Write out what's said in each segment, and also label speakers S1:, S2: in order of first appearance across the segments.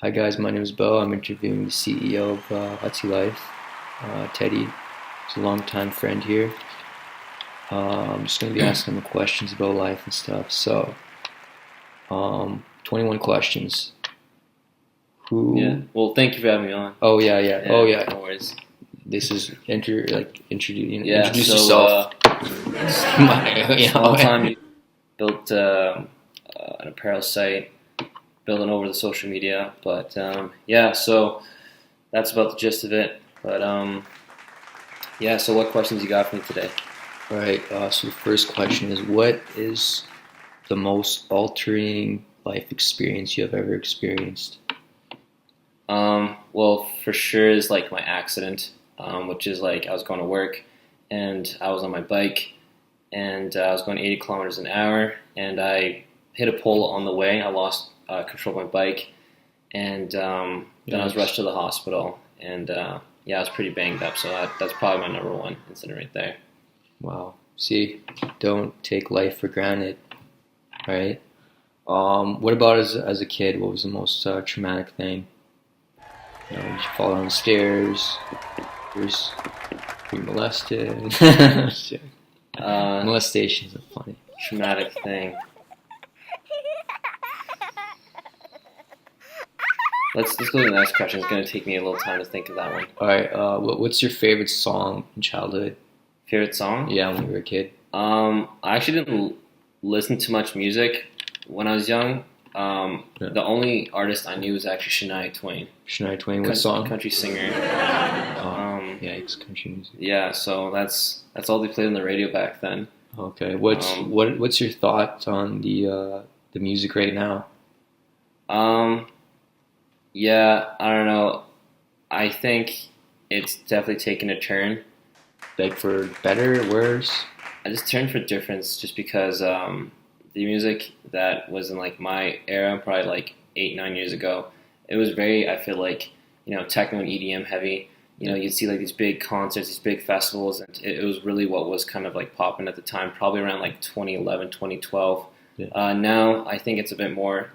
S1: Hi guys, my name is Bo. I'm interviewing the CEO of Hutzy Life, Teddy. He's a longtime friend here. I'm just going to be asking him questions about life and stuff. So, 21 questions.
S2: Yeah. Well, thank you for having me on.
S1: Oh yeah. Oh yeah.
S2: No worries.
S1: This is introduce
S2: So,
S1: yourself.
S2: Small time you built an apparel site, building over the social media. But yeah, so that's about the gist of it. But yeah, so what questions you got for me today?
S1: All right. So the first question is, what is the most altering life experience you have ever experienced?
S2: Well, for sure is like my accident, which is like I was going to work and I was on my bike and I was going 80 kilometers an hour and I hit a pole on the way. I lost control of my bike and then I was rushed to the hospital and yeah, I was pretty banged up. So that's probably my number one incident right there.
S1: Wow. See, don't take life for granted, right? What about as a kid? What was the most traumatic thing? You know, did you fall down the stairs? Were you molested? Molestations are funny.
S2: Traumatic thing. Let's go to the next question. It's going to take me a little time to think of that one.
S1: All right. What's your favorite song in childhood?
S2: Favorite song?
S1: Yeah, when you were a kid.
S2: I actually didn't listen to much music when I was young. The only artist I knew was actually Shania Twain.
S1: Shania Twain, what song?
S2: Country singer.
S1: Yeah, it's country music.
S2: Yeah, so that's all they played on the radio back then.
S1: Okay, what's your thoughts on the music right now?
S2: Yeah, I don't know. I think it's definitely taken a turn.
S1: Like for better, worse?
S2: I just turned for difference just because the music that was in like my era, probably like 8-9 years ago, it was very, I feel like, techno and EDM heavy. You'd see like these big concerts, these big festivals, and it was really what was kind of like popping at the time, probably around like 2011, 2012.
S1: Yeah.
S2: Now I think it's a bit more,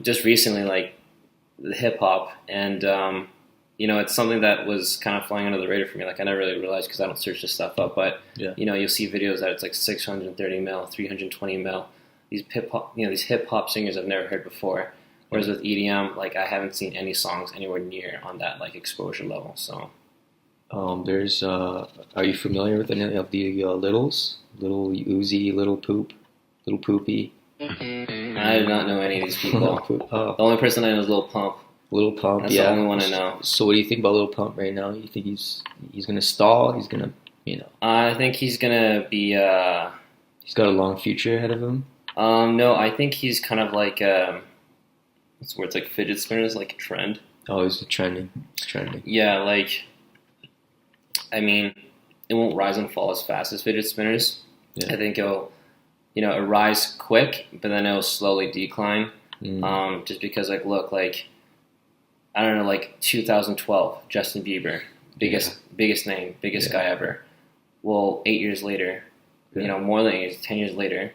S2: just recently like the hip hop, and it's something that was kind of flying under the radar for me. Like I never really realized because I don't search this stuff up, but
S1: Yeah.
S2: you'll see videos that it's like 630 mil, 320 mil. These hip hop singers I've never heard before. Whereas with EDM, like I haven't seen any songs anywhere near on that like exposure level. So,
S1: there's are you familiar with any of the Littles? Little Uzi, Little Poop, Little Poopy?
S2: I do not know any of these people.
S1: Oh.
S2: The only person I know is Lil Pump.
S1: Little Pump,
S2: That's
S1: yeah.
S2: the only one I know.
S1: So what do you think about Little Pump right now? You think he's gonna stall? He's gonna,
S2: I think he's gonna be.
S1: He's got a long future ahead of him.
S2: No, I think he's kind of like what's the word? It's like fidget spinners, like a trend.
S1: Oh, he's trending. It's trending.
S2: Yeah, like I mean, it won't rise and fall as fast as fidget spinners.
S1: Yeah.
S2: I think it'll rise quick, but then it'll slowly decline. Just because like look like. I don't know, like 2012, Justin Bieber, biggest name, biggest guy ever. Well, 8 years later, more than 10 years later,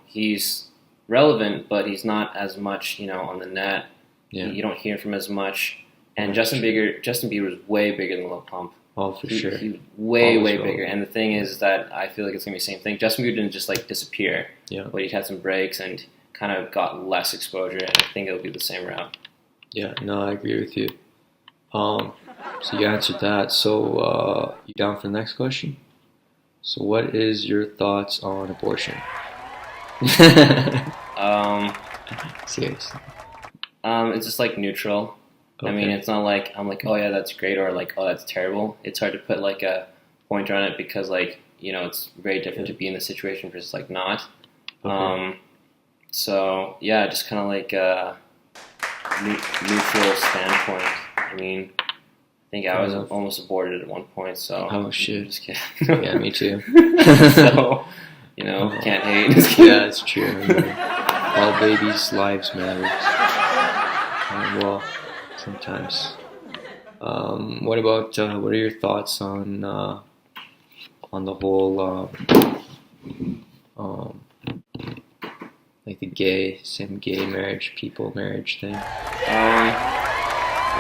S2: he's relevant, but he's not as much, on the net.
S1: Yeah.
S2: You don't hear from as much. And Justin Bieber is way bigger than Lil Pump.
S1: Oh, for sure.
S2: He's way bigger. And the thing is that I feel like it's gonna be the same thing. Justin Bieber didn't just like disappear.
S1: Yeah.
S2: But he had some breaks and kind of got less exposure. And I think it'll be the same route.
S1: Yeah, no, I agree with you. So you answered that. So you down for the next question? So what is your thoughts on abortion? Seriously.
S2: It's just like neutral.
S1: Okay.
S2: I mean, it's not like I'm like, oh yeah, that's great, or like, oh, that's terrible. It's hard to put like a pointer on it because like it's very different to be in the situation versus like not.
S1: Okay.
S2: So yeah, just kind of like neutral standpoint. I mean, I think I was almost aborted at one point. So
S1: oh shit,
S2: just kidding.
S1: Yeah, me too.
S2: So can't hate.
S1: Yeah, it's true. All babies' lives matter. Well, sometimes. What about what are your thoughts on the whole Like same gay marriage thing.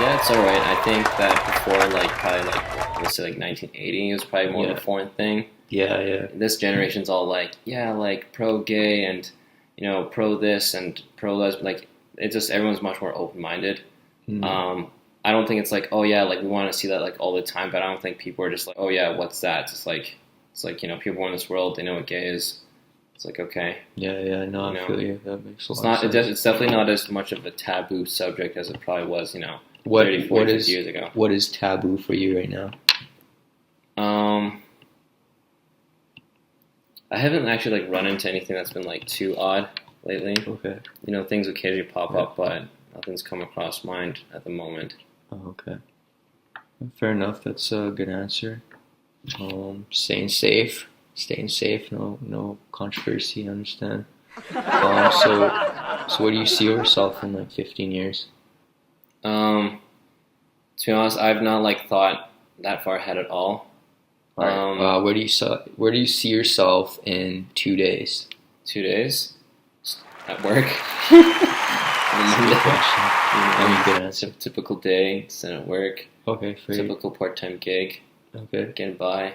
S2: Yeah, it's alright. I think that before, like, probably, like, let's say, like, 1980, it was probably more of a foreign thing.
S1: Yeah.
S2: This generation's all like, yeah, like, pro-gay and, pro this and pro-lesbian. Like, it's just, everyone's much more open-minded. I don't think it's like, oh, yeah, like, we want to see that, like, all the time, but I don't think people are just like, oh, yeah, what's that? It's like, people in this world, they know what gay is. It's like, okay.
S1: Yeah, no, I feel you. That makes a lot of sense.
S2: It's definitely not as much of a taboo subject as it probably was, 30, 40, 50 years ago.
S1: What is taboo for you right now?
S2: I haven't actually, like, run into anything that's been, like, too odd lately.
S1: Okay.
S2: Things occasionally pop up, but nothing's come across mind at the moment.
S1: Oh, okay. Fair enough. That's a good answer. Staying safe. No controversy. I understand. So where do you see yourself in like 15 years?
S2: To be honest, I've not like thought that far ahead at all.
S1: Where do you see yourself in 2 days?
S2: 2 days at work.
S1: That's a good question. Good answer.
S2: Typical day, sitting at work.
S1: Okay, for
S2: typical part-time gig.
S1: Okay,
S2: getting by.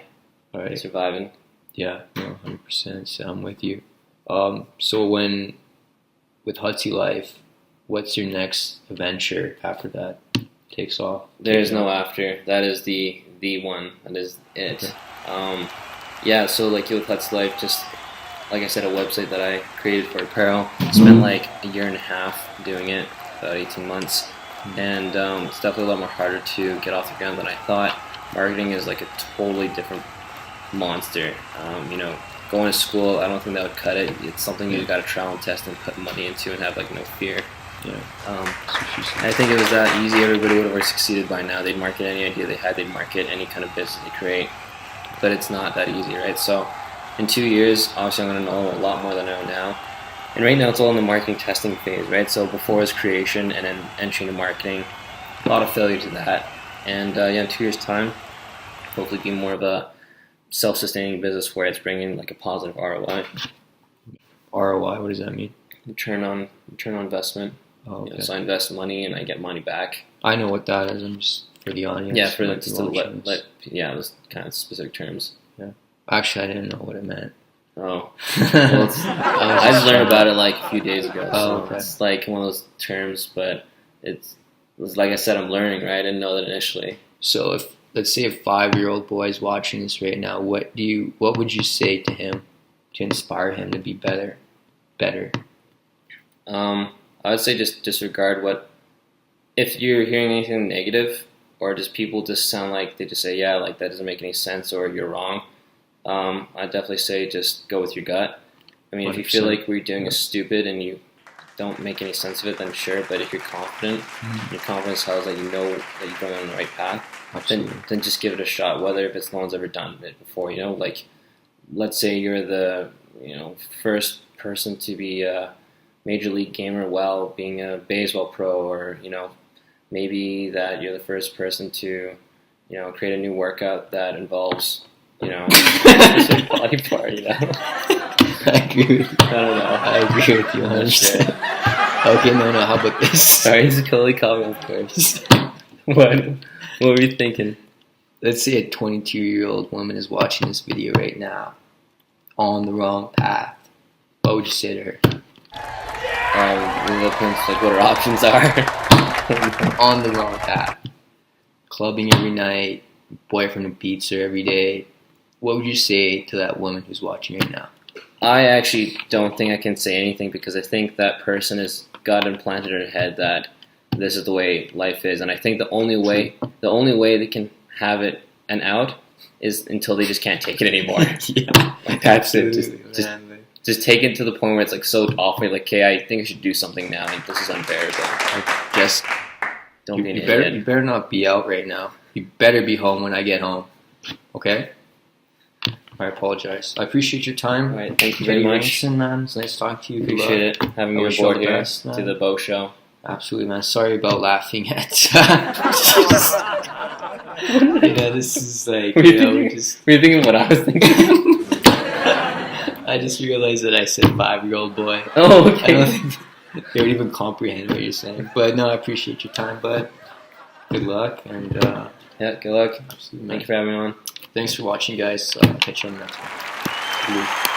S1: All right,
S2: surviving.
S1: Yeah, no, 100%. So I'm with you. So with Hutsy Life, what's your next adventure after that takes off?
S2: There's no after. That is the one. That is it. Okay. Yeah. So like with Hutsy Life, just like I said, a website that I created for apparel. Spent like a year and a half doing it, about 18 months, and it's definitely a lot more harder to get off the ground than I thought. Marketing is like a totally different monster. Going to school, I don't think that would cut it. It's something you got to trial and test and put money into and have like no fear.
S1: Yeah.
S2: I think if it was that easy, everybody would have already succeeded by now. They'd market any idea they had. They'd market any kind of business they create. But it's not that easy, right? So in 2 years, obviously I'm going to know a lot more than I know now. And right now it's all in the marketing testing phase, right? So before is creation and then entry into marketing. A lot of failure to that. And in 2 years' time, hopefully be more of a self-sustaining business where it's bringing like a positive ROI.
S1: ROI, what does that mean?
S2: Return on investment.
S1: Oh, okay.
S2: So I invest money and I get money back.
S1: I know what that is. I'm just for the audience.
S2: Yeah, for just to those kind of specific terms.
S1: Yeah. Actually, I didn't know what it meant.
S2: Oh. Well, I just learned about it like a few days ago. So
S1: okay.
S2: It's like one of those terms, but it's like I said, I'm learning, right? I didn't know that initially. So
S1: if let's say a 5-year-old boy is watching this right now, what would you say to him to inspire him to be better?
S2: I would say just disregard if you're hearing anything negative or just people just sound like they just say, yeah, like that doesn't make any sense or you're wrong. I'd definitely say just go with your gut. I mean, 100%. If you feel like what you're doing is stupid and you don't make any sense of it, then sure. But if you're confident, your confidence tells that you know that you're going on the right path, then just give it a shot. Whether if no one's ever done it before, like let's say you're the first person to be a major league gamer while being a baseball pro, or maybe that you're the first person to create a new workout that involves a specific body part.
S1: I agree with you.
S2: I don't know.
S1: I agree with you 100%. Okay, no, how about this?
S2: Sorry, just totally caught me off course. What were you thinking?
S1: Let's say a 22-year-old woman is watching this video right now, on the wrong path. What would you say to her?
S2: Like what her options are.
S1: On the wrong path. Clubbing every night, boyfriend beats her every day. What would you say to that woman who's watching right now?
S2: I actually don't think I can say anything because I think that person has got implanted in her head that this is the way life is, and I think the only way they can have it and out is until they just can't take it anymore.
S1: Yeah,
S2: like that's it. Just take it to the point where it's like so awful. Like, okay, I think I should do something now. Like, this is unbearable. Like, just don't be an idiot.
S1: You better not be out right now. You better be home when I get home. Okay. I apologize. I appreciate your time.
S2: All right, thank you very much.
S1: Man. It's nice talking to you.
S2: Appreciate it. Having me on board here to the Bow Show.
S1: Absolutely, man. Sorry about laughing at. This is like.
S2: Were you thinking what I was thinking?
S1: I I just realized that I said 5-year-old boy.
S2: Oh,
S1: I don't
S2: okay.
S1: think they would even comprehend what you're saying. But no, I appreciate your time, bud. Good luck, and
S2: Yeah, good luck.
S1: absolutely,
S2: Thank
S1: man.
S2: you for having me on.
S1: Thanks for watching, guys. Catch you on the next one.